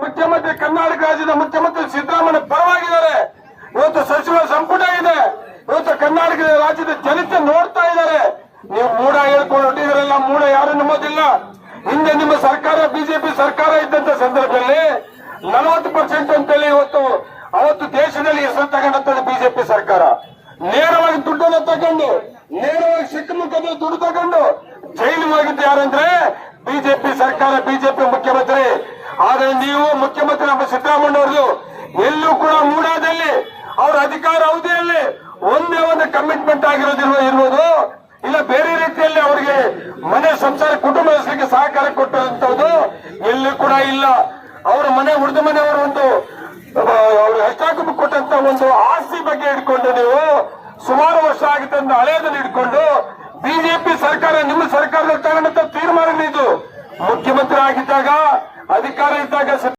ಮುಖ್ಯಮಂತ್ರಿ ಕರ್ನಾಟಕ ರಾಜ್ಯದ ಮುಖ್ಯಮಂತ್ರಿ ಸಿದ್ದರಾಮಯ್ಯ ಪರವಾಗಿದ್ದಾರೆ. ಇವತ್ತು ಸಚಿವ ಸಂಪುಟ ಇದೆ. ಇವತ್ತು ಕರ್ನಾಟಕ ರಾಜ್ಯದ ಜನತೆ ನೋಡ್ತಾ ಇದ್ದಾರೆ. ನೀವು ಮೂಡ ಹೇಳ್ಕೊಂಡು ಹೊಟ್ಟಿದ್ರಲ್ಲ, ಮೂಡ ಯಾರು ನಂಬೋದಿಲ್ಲ. ಹಿಂದೆ ನಿಮ್ಮ ಸರ್ಕಾರ ಬಿಜೆಪಿ ಸರ್ಕಾರ ಇದ್ದಂತ ಸಂದರ್ಭದಲ್ಲಿ 40% ಅಂತೇಳಿ ಅವತ್ತು ದೇಶದಲ್ಲಿ ಹೆಸರು ತಗೊಂಡಂತ ಬಿಜೆಪಿ ಸರ್ಕಾರ ನೇರವಾಗಿ ದುಡ್ಡನ್ನು ತಗೊಂಡು, ನೇರವಾಗಿ ಸಿಕ್ಕ ಮುಖದ ದುಡ್ಡು ತಗೊಂಡು ಜೈಲಿಗೆ ಹೋಗಿದ್ದು ಯಾರಂದ್ರೆ ಬಿಜೆಪಿ ಸರ್ಕಾರ, ಬಿಜೆಪಿ ಮುಖ್ಯಮಂತ್ರಿ. ಆದ್ರೆ ನೀವು ಮುಖ್ಯಮಂತ್ರಿ ನಮ್ಮ ಸಿದ್ದರಾಮಯ್ಯ ಎಲ್ಲೂ ಕೂಡ ಮೂಡಾದಲ್ಲಿ ಅವರ ಅಧಿಕಾರ ಅವಧಿಯಲ್ಲಿ ಒಂದೇ ಒಂದು ಕಮಿಟ್ಮೆಂಟ್ ಇರ್ಬೋದು, ಇಲ್ಲ ಬೇರೆ ರೀತಿಯಲ್ಲಿ ಅವರಿಗೆ ಮನೆ ಸಂಸಾರ ಕುಟುಂಬ ನಡೆಸಲಿಕ್ಕೆ ಸಹಕಾರ ಕೊಟ್ಟಂತದ್ದು ಎಲ್ಲೂ ಕೂಡ ಇಲ್ಲ. ಅವರ ಮನೆ ಉಳಿದ ಮನೆಯವರು ಅವರು ಹಸ್ತಾಕ್ಷರ ಕೊಟ್ಟಂತ ಒಂದು ಆಸ್ತಿ ಬಗ್ಗೆ ಇಟ್ಕೊಂಡು ನೀವು ಸುಮಾರು ವರ್ಷ ಆಗುತ್ತೆ ಅಂತ ಹಳೆಯದನ್ನು ಇಟ್ಕೊಂಡು ಬಿಜೆಪಿ ಸರ್ಕಾರ ನಿಮ್ಮ ಸರ್ಕಾರದಲ್ಲಿ ತಗೊಂಡಂತ ತೀರ್ಮಾನ ಇದು. ಮುಖ್ಯಮಂತ್ರಿ ಆಗಿದ್ದ